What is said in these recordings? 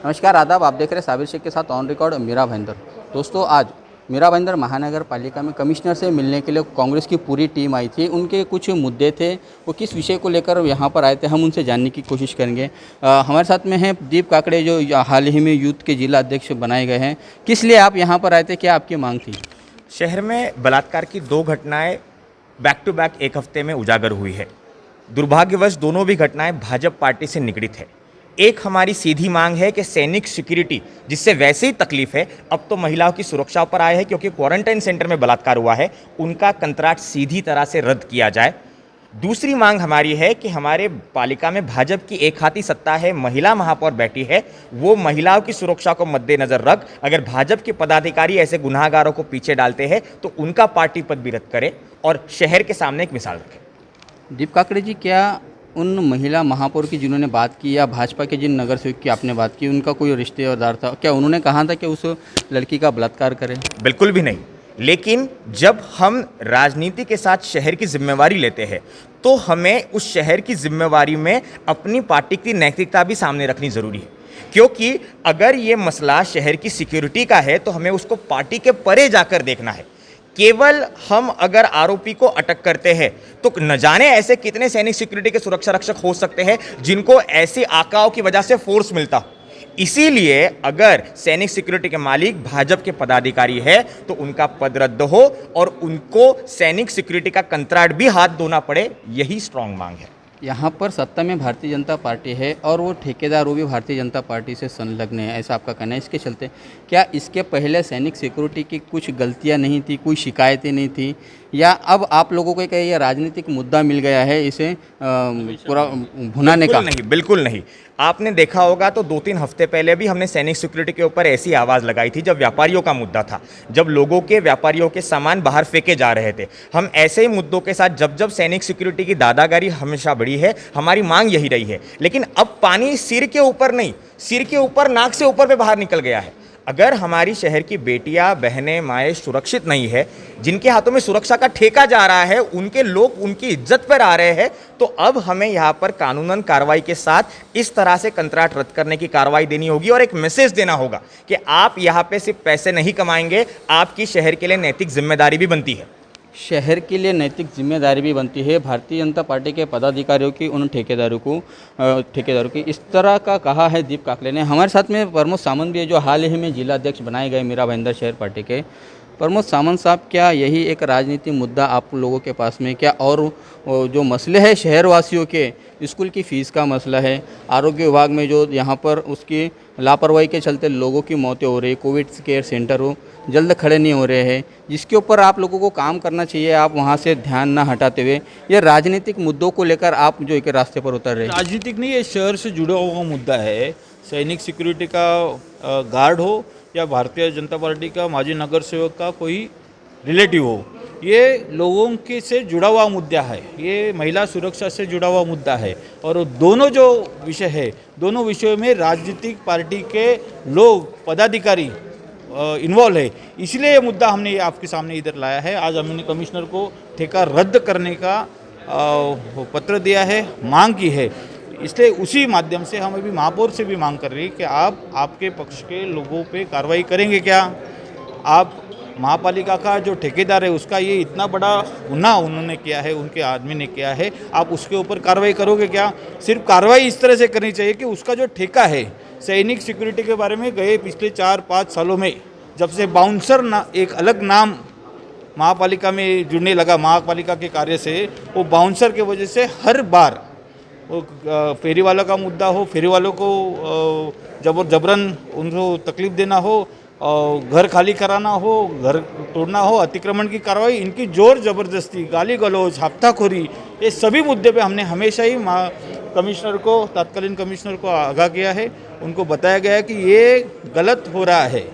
नमस्कार आदाब, आप देख रहे हैं साबिर शेख के साथ ऑन रिकॉर्ड मीरा भाईंदर। दोस्तों, आज मीरा भाईंदर महानगर पालिका में कमिश्नर से मिलने के लिए कांग्रेस की पूरी टीम आई थी। उनके कुछ मुद्दे थे, वो किस विषय को लेकर यहाँ पर आए थे, हम उनसे जानने की कोशिश करेंगे। हमारे साथ में हैं दीप काकड़े, जो हाल ही में यूथ के जिला अध्यक्ष बनाए गए हैं। किस लिए आप यहाँ पर आए थे, क्या आपकी मांग थी? शहर में बलात्कार की 2 घटनाएं बैक टू बैक एक हफ्ते में उजागर हुई है। दुर्भाग्यवश दोनों भी घटनाएं भाजपा पार्टी से निगड़ित है। एक हमारी सीधी मांग है कि सैनिक सिक्योरिटी, जिससे वैसे ही तकलीफ है, अब तो महिलाओं की सुरक्षा पर आए हैं क्योंकि क्वारंटाइन सेंटर में बलात्कार हुआ है, उनका कंट्रैक्ट सीधी तरह से रद्द किया जाए। दूसरी मांग हमारी है कि हमारे पालिका में भाजपा की एक हाथी सत्ता है, महिला महापौर बैठी है, वो महिलाओं की सुरक्षा को मद्देनजर रख अगर भाजपा के पदाधिकारी ऐसे गुनाहगारों को पीछे डालते हैं तो उनका पार्टी पद भी रद्द करे और शहर के सामने एक मिसाल रखें। दीप काकड़े जी, क्या उन महिला महापौर की जिन्होंने बात की या भाजपा के जिन नगर सेवक की आपने बात की, उनका कोई रिश्तेदार था? क्या उन्होंने कहा था कि उस लड़की का बलात्कार करें? बिल्कुल भी नहीं। लेकिन जब हम राजनीति के साथ शहर की जिम्मेवारी लेते हैं तो हमें उस शहर की जिम्मेवारी में अपनी पार्टी की नैतिकता भी सामने रखनी जरूरी है, क्योंकि अगर ये मसला शहर की सिक्योरिटी का है तो हमें उसको पार्टी के परे जाकर देखना है। केवल हम अगर आरोपी को अटक करते हैं तो न जाने ऐसे कितने सैनिक सिक्योरिटी के सुरक्षा रक्षक हो सकते हैं जिनको ऐसी आकाओं की वजह से फोर्स मिलता हो। इसीलिए अगर सैनिक सिक्योरिटी के मालिक भाजपा के पदाधिकारी है तो उनका पद रद्द हो और उनको सैनिक सिक्योरिटी का कंट्रैक्ट भी हाथ धोना पड़े, यही स्ट्रांग मांग है। यहाँ पर सत्ता में भारतीय जनता पार्टी है और वो ठेकेदार वो भी भारतीय जनता पार्टी से संलग्न है, ऐसा आपका कहना है। इसके चलते क्या इसके पहले सैनिक सिक्योरिटी की कुछ गलतियाँ नहीं थी, कोई शिकायतें नहीं थी, या अब आप लोगों को क्या ये राजनीतिक मुद्दा मिल गया है इसे पूरा भुनाने का? नहीं, बिल्कुल नहीं। आपने देखा होगा तो 2-3 हफ्ते पहले भी हमने सैनिक सिक्योरिटी के ऊपर ऐसी आवाज़ लगाई थी जब व्यापारियों का मुद्दा था, जब लोगों के व्यापारियों के सामान बाहर फेंके जा रहे थे। हम ऐसे ही मुद्दों के साथ जब जब सैनिक सिक्योरिटी की दादागिरी हमेशा बढ़ी है, हमारी मांग यही रही है। लेकिन अब पानी सिर के ऊपर नहीं, सिर के ऊपर नाक से ऊपर पे बाहर निकल गया है। अगर हमारी शहर की बेटियां, बहनें, माएँ सुरक्षित नहीं है, जिनके हाथों में सुरक्षा का ठेका जा रहा है, उनके लोग उनकी इज्जत पर आ रहे हैं, तो अब हमें यहाँ पर कानूनन कार्रवाई के साथ इस तरह से कंट्रैक्ट रद्द करने की कार्रवाई देनी होगी और एक मैसेज देना होगा कि आप यहाँ पे सिर्फ पैसे नहीं कमाएंगे, आपकी शहर के लिए नैतिक जिम्मेदारी भी बनती है। शहर के लिए नैतिक जिम्मेदारी भी बनती है भारतीय जनता पार्टी के पदाधिकारियों की, उन ठेकेदारों की, इस तरह का कहा है दीप काकड़े ने। हमारे साथ में प्रमोद सामंत भी है, जो हाल ही में जिला अध्यक्ष बनाए गए मीरा भाईंदर शहर पार्टी के। प्रमोद सामंत साहब, क्या यही एक राजनीतिक मुद्दा आप लोगों के पास में, क्या और जो मसले हैं शहरवासियों के, स्कूल की फ़ीस का मसला है, आरोग्य विभाग में जो यहाँ पर उसकी लापरवाही के चलते लोगों की मौतें हो रही, कोविड केयर सेंटर हो जल्द खड़े नहीं हो रहे हैं, जिसके ऊपर आप लोगों को काम करना चाहिए, आप वहाँ से ध्यान ना हटाते हुए ये राजनीतिक मुद्दों को लेकर आप जो एक रास्ते पर उतर रहे हैं? राजनीतिक नहीं, ये शहर से जुड़ा हुआ मुद्दा है। सैनिक सिक्योरिटी का गार्ड हो या भारतीय जनता पार्टी का माजी नगर सेवक का कोई रिलेटिव हो, ये लोगों के से जुड़ा हुआ मुद्दा है, ये महिला सुरक्षा से जुड़ा हुआ मुद्दा है। और दोनों जो विषय है, दोनों विषयों में राजनीतिक पार्टी के लोग, पदाधिकारी इन्वॉल्व है, इसलिए ये मुद्दा हमने आपके सामने इधर लाया है। आज हमने कमिश्नर को ठेका रद्द करने का पत्र दिया है, मांग की है, इसलिए उसी माध्यम से हम अभी महापौर से भी मांग कर रही है कि आप आपके पक्ष के लोगों पे कार्रवाई करेंगे क्या? आप महापालिका का जो ठेकेदार है उसका ये इतना बड़ा गुनाह उन्होंने किया है, उनके आदमी ने किया है, आप उसके ऊपर कार्रवाई करोगे क्या? सिर्फ कार्रवाई इस तरह से करनी चाहिए कि उसका जो ठेका है सैनिक सिक्योरिटी के बारे में गए पिछले 4-5 सालों में जब से बाउंसर ना एक अलग नाम महापालिका में जुड़ने लगा, महापालिका के कार्य से, वो बाउंसर के वजह से हर बार वो फेरी वालों का मुद्दा हो, फेरी वालों को जबरन उनको तकलीफ देना हो, घर खाली कराना हो, घर तोड़ना हो, अतिक्रमण की कार्रवाई, इनकी जोर ज़बरदस्ती, गाली गलौज, हफ्ताखोरी, ये सभी मुद्दे पे हमने हमेशा ही कमिश्नर को, तत्कालीन कमिश्नर को आगाह किया है। उनको बताया गया है कि ये गलत हो रहा है।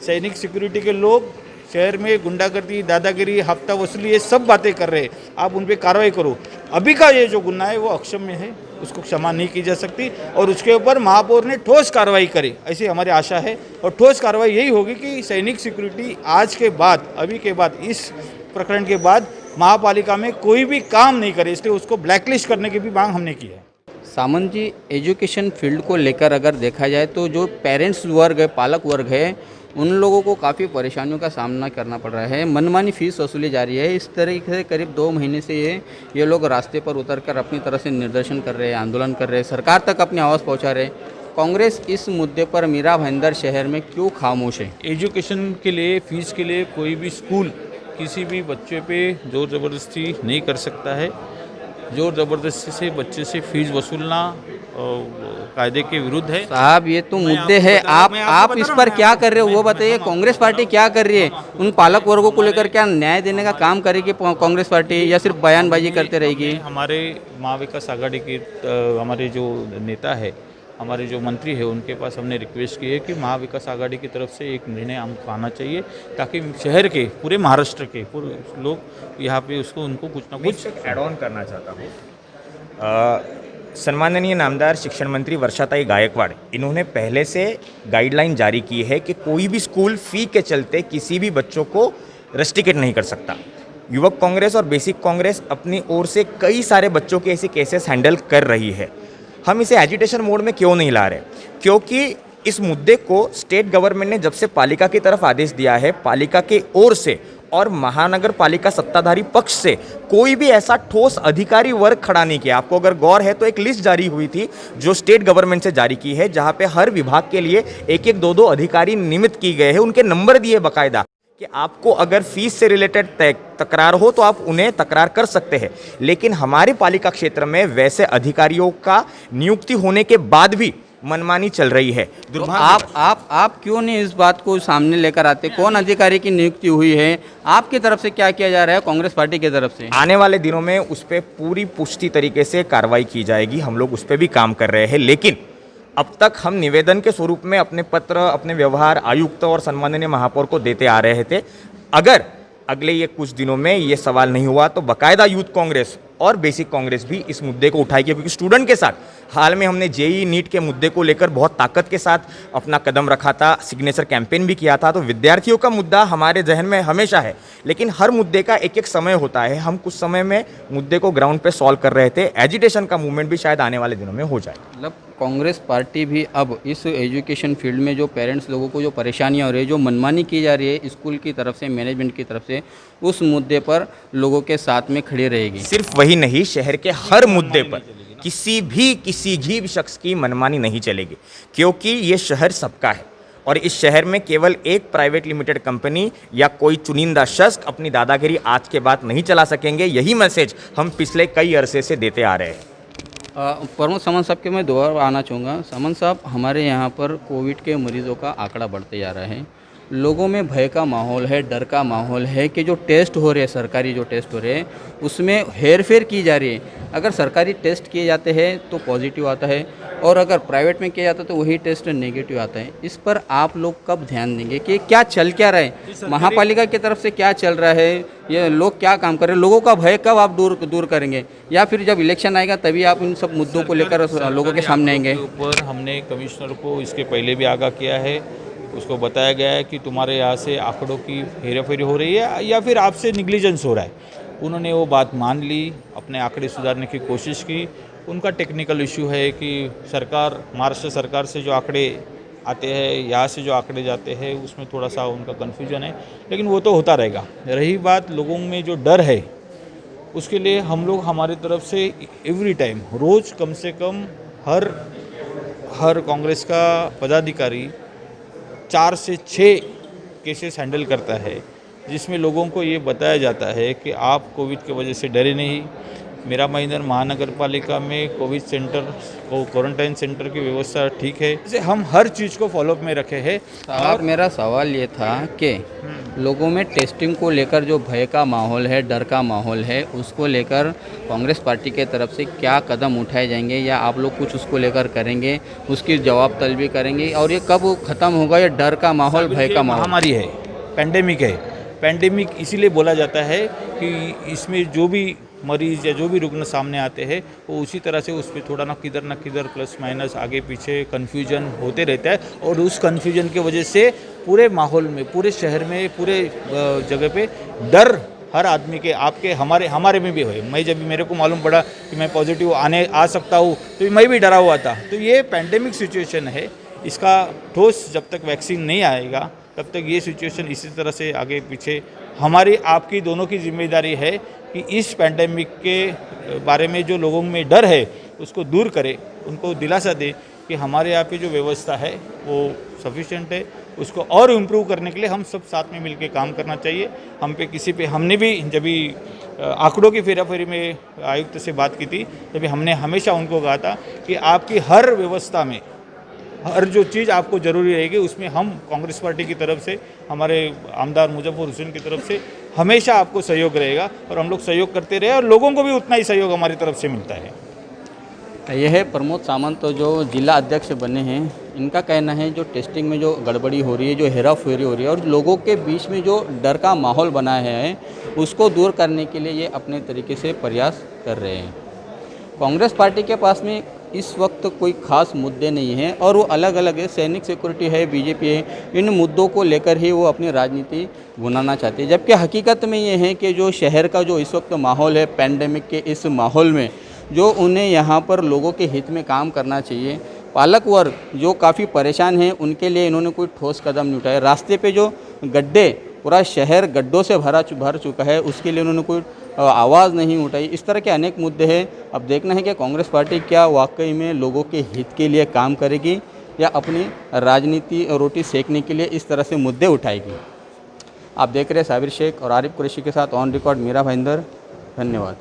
सैनिक सिक्योरिटी के लोग शहर में गुंडागर्दी, दादागिरी, हफ्ता वसूली, ये सब बातें कर रहे हैं, आप उन पर कार्रवाई करो। अभी का ये जो गुनाह है वो अक्षम्य है, उसको क्षमा नहीं की जा सकती और उसके ऊपर महापौर ने ठोस कार्रवाई करे, ऐसी हमारी आशा है। और ठोस कार्रवाई यही होगी कि सैनिक सिक्योरिटी आज के बाद, अभी के बाद, इस प्रकरण के बाद महापालिका में कोई भी काम नहीं करे, इसलिए उसको ब्लैकलिस्ट करने की भी मांग हमने की है। सामंत जी, एजुकेशन फील्ड को लेकर अगर देखा जाए तो जो पेरेंट्स वर्ग है, पालक वर्ग है, उन लोगों को काफ़ी परेशानियों का सामना करना पड़ रहा है। मनमानी फ़ीस वसूली जा रही है। इस तरीके से करीब 2 महीने से ये लोग रास्ते पर उतरकर अपनी तरह से निर्देशन कर रहे हैं, आंदोलन कर रहे हैं, सरकार तक अपनी आवाज़ पहुंचा रहे हैं। कांग्रेस इस मुद्दे पर मीरा भाईंदर शहर में क्यों खामोश है? एजुकेशन के लिए, फीस के लिए कोई भी स्कूल किसी भी बच्चे पे जोर ज़बरदस्ती नहीं कर सकता है। जोर ज़बरदस्ती से बच्चे से फीस वसूलना कायदे के विरुद्ध है। साहब, ये तो मुद्दे है। आप इस पर क्या कर रहे हो वो बताइए। कांग्रेस पार्टी क्या कर रही है? उन पालक वर्गों को लेकर क्या न्याय देने का काम करेगी कांग्रेस पार्टी, या सिर्फ बयानबाजी करते रहेगी? हमारे महाविकास आघाड़ी के हमारे जो नेता है, हमारे जो मंत्री है, उनके पास हमने रिक्वेस्ट की है कि महाविकास आघाड़ी की तरफ से एक निर्णय हमको आना चाहिए, ताकि शहर के, पूरे महाराष्ट्र के पूरे लोग यहाँ पे उसको, उनको कुछ ना कुछ ऐड ऑन करना चाहता हूँ। सम्माननीय नामदार शिक्षण मंत्री वर्षाताई गायकवाड़, इन्होंने पहले से गाइडलाइन जारी की है कि कोई भी स्कूल फी के चलते किसी भी बच्चों को रेस्ट्रिकेट नहीं कर सकता। युवक कांग्रेस और बेसिक कांग्रेस अपनी ओर से कई सारे बच्चों के ऐसे केसेस हैंडल कर रही है। हम इसे एजिटेशन मोड में क्यों नहीं ला रहे? क्योंकि इस मुद्दे को स्टेट गवर्नमेंट ने जब से पालिका की तरफ आदेश दिया है, पालिका के ओर से और महानगर पालिका सत्ताधारी पक्ष से कोई भी ऐसा ठोस अधिकारी वर्ग खड़ा नहीं किया। आपको अगर गौर है तो एक लिस्ट जारी हुई थी जो स्टेट गवर्नमेंट से जारी की है, जहां पे हर विभाग के लिए एक एक दो अधिकारी नियमित किए गए हैं, उनके नंबर दिए बाकायदा कि आपको अगर फीस से रिलेटेड तकरार हो तो आप उन्हें तकरार कर सकते हैं। लेकिन हमारे पालिका क्षेत्र में वैसे अधिकारियों का नियुक्ति होने के बाद भी मनमानी चल रही है। तो आप क्यों नहीं इस बात को सामने लेकर आते? कौन अधिकारी की नियुक्ति हुई है? आपकी तरफ से क्या किया जा रहा है कांग्रेस पार्टी की तरफ से? आने वाले दिनों में उस पर पूरी पुष्टि तरीके से कार्रवाई की जाएगी। हम लोग उस पर भी काम कर रहे हैं, लेकिन अब तक हम निवेदन के स्वरूप में अपने पत्र, अपने व्यवहार आयुक्त और सम्माननीय महापौर को देते आ रहे थे। अगर अगले ये कुछ दिनों में ये सवाल नहीं हुआ तो बाकायदा यूथ कांग्रेस और बेसिक कांग्रेस भी इस मुद्दे को उठाएगी, क्योंकि स्टूडेंट के साथ हाल में हमने जेई नीट के मुद्दे को लेकर बहुत ताकत के साथ अपना कदम रखा था, सिग्नेचर कैंपेन भी किया था। तो विद्यार्थियों का मुद्दा हमारे जहन में हमेशा है, लेकिन हर मुद्दे का एक एक समय होता है। हम कुछ समय में मुद्दे को ग्राउंड पे सॉल्व कर रहे थे। एजिटेशन का मूवमेंट भी शायद आने वाले दिनों में हो जाए। मतलब कांग्रेस पार्टी भी अब इस एजुकेशन फील्ड में जो पेरेंट्स लोगों को जो परेशानियां हो रही है, जो मनमानी की जा रही है स्कूल की तरफ से, मैनेजमेंट की तरफ से, उस मुद्दे पर लोगों के साथ में खड़ी रहेगी। सिर्फ वही नहीं, शहर के हर मुद्दे पर किसी भी शख्स की मनमानी नहीं चलेगी, क्योंकि ये शहर सबका है और इस शहर में केवल एक प्राइवेट लिमिटेड कंपनी या कोई चुनिंदा शख्स अपनी दादागिरी आज के बाद नहीं चला सकेंगे। यही मैसेज हम पिछले कई अरसे से देते आ रहे हैं। प्रमोद सामंत साहब के मैं दोबारा आना चाहूँगा। सामंत साहब, हमारे यहाँ पर कोविड के मरीजों का आंकड़ा बढ़ते जा रहा है, लोगों में भय का माहौल है, डर का माहौल है कि जो टेस्ट हो रहे हैं, सरकारी जो टेस्ट हो रहे हैं, उसमें हेरफेर की जा रही है। अगर सरकारी टेस्ट किए जाते हैं तो पॉजिटिव आता है, और अगर प्राइवेट में किया जाता है तो वही टेस्ट नेगेटिव आता है। इस पर आप लोग कब ध्यान देंगे कि क्या चल क्या रहा है, महापालिका की तरफ से क्या चल रहा है, ये लोग क्या काम कर रहे हैं, लोगों का भय कब आप दूर करेंगे, या फिर जब इलेक्शन आएगा तभी आप इन सब मुद्दों को लेकर लोगों के सामने आएंगे? ऊपर हमने कमिश्नर को इसके पहले भी आगाह किया है, उसको बताया गया है कि तुम्हारे यहाँ से आंकड़ों की हेराफेरी हो रही है या फिर आपसे निग्लिजेंस हो रहा है। उन्होंने वो बात मान ली, अपने आंकड़े सुधारने की कोशिश की। उनका टेक्निकल इशू है कि सरकार, महाराष्ट्र सरकार से जो आंकड़े आते हैं, यहाँ से जो आंकड़े जाते हैं, उसमें थोड़ा सा उनका कन्फ्यूजन है, लेकिन वो तो होता रहेगा। रही बात लोगों में जो डर है, उसके लिए हम लोग हमारी तरफ से एवरी टाइम, रोज़ कम से कम हर कांग्रेस का पदाधिकारी 4 से 6 केसेस हैंडल करता है, जिसमें लोगों को ये बताया जाता है कि आप कोविड की वजह से डरे नहीं। मीरा भाईंदर महानगर पालिका में कोविड सेंटर को, क्वारंटाइन सेंटर की व्यवस्था ठीक है, इसे हम हर चीज़ को फॉलोअप में रखे हैं। और मेरा सवाल ये था कि लोगों में टेस्टिंग को लेकर जो भय का माहौल है, डर का माहौल है, उसको लेकर कांग्रेस पार्टी के तरफ से क्या कदम उठाए जाएंगे, या आप लोग कुछ उसको लेकर करेंगे, उसकी जवाब तलबी करेंगे, और ये कब ख़त्म होगा ये डर का माहौल, भय का माहौल? महामारी है, पैंडेमिक है। पैंडेमिक इसीलिए बोला जाता है कि इसमें जो भी मरीज़ या जो भी रुग्ण सामने आते हैं, वो उसी तरह से उस पर थोड़ा ना किधर प्लस माइनस आगे पीछे कन्फ्यूजन होते रहता है, और उस कन्फ्यूजन की वजह से पूरे माहौल में, पूरे शहर में, पूरे जगह पे डर हर आदमी के, आपके, हमारे में भी हुए। मैं जब मेरे को मालूम पड़ा कि मैं पॉजिटिव आ सकता हूँ तो मैं भी डरा हुआ था। तो ये पैंडेमिक सिचुएशन है, इसका ठोस जब तक वैक्सीन नहीं आएगा तब तक ये सिचुएशन इसी तरह से आगे पीछे, हमारी आपकी दोनों की जिम्मेदारी है कि इस पैंडेमिक के बारे में जो लोगों में डर है उसको दूर करें, उनको दिलासा दें कि हमारे यहाँ पे जो व्यवस्था है वो सफिशिएंट है। उसको और इम्प्रूव करने के लिए हम सब साथ में मिलकर काम करना चाहिए। हम पे किसी पे, हमने भी जब भी आंकड़ों की फेराफेरी में आयुक्त से बात की थी, तभी हमने हमेशा उनको कहा था कि आपकी हर व्यवस्था में हर जो चीज़ आपको ज़रूरी रहेगी उसमें हम कांग्रेस पार्टी की तरफ से, हमारे आमदार मुजफ्फर हुसैन की तरफ से हमेशा आपको सहयोग रहेगा और हम लोग सहयोग करते रहे और लोगों को भी उतना ही सहयोग हमारी तरफ से मिलता है। यह है प्रमोद सामंत तो जो जिला अध्यक्ष बने हैं, इनका कहना है जो टेस्टिंग में जो गड़बड़ी हो रही है, जो हेराफेरी हो रही है और लोगों के बीच में जो डर का माहौल बना है उसको दूर करने के लिए ये अपने तरीके से प्रयास कर रहे हैं। कांग्रेस पार्टी के पास में इस वक्त कोई खास मुद्दे नहीं हैं और वो अलग अलग है, सैनिक सिक्योरिटी है, बीजेपी है, इन मुद्दों को लेकर ही वो अपनी राजनीति बुनाना चाहते हैं। जबकि हकीकत में ये है कि जो शहर का जो इस वक्त माहौल है, पैंडेमिक के इस माहौल में जो उन्हें यहाँ पर लोगों के हित में काम करना चाहिए। पालक वर्ग जो काफ़ी परेशान हैं उनके लिए इन्होंने कोई ठोस कदम नहीं उठाए। रास्ते पे जो गड्ढे, पूरा शहर गड्ढों से भर चुका है, उसके लिए उन्होंने कोई आवाज़ नहीं उठाई। इस तरह के अनेक मुद्दे हैं। अब देखना है कि कांग्रेस पार्टी क्या वाकई में लोगों के हित के लिए काम करेगी या अपनी राजनीति रोटी सेकने के लिए इस तरह से मुद्दे उठाएगी। आप देख रहे हैं साबिर शेख और आरिफ कुरैशी के साथ ऑन रिकॉर्ड मीरा भाईंदर। धन्यवाद।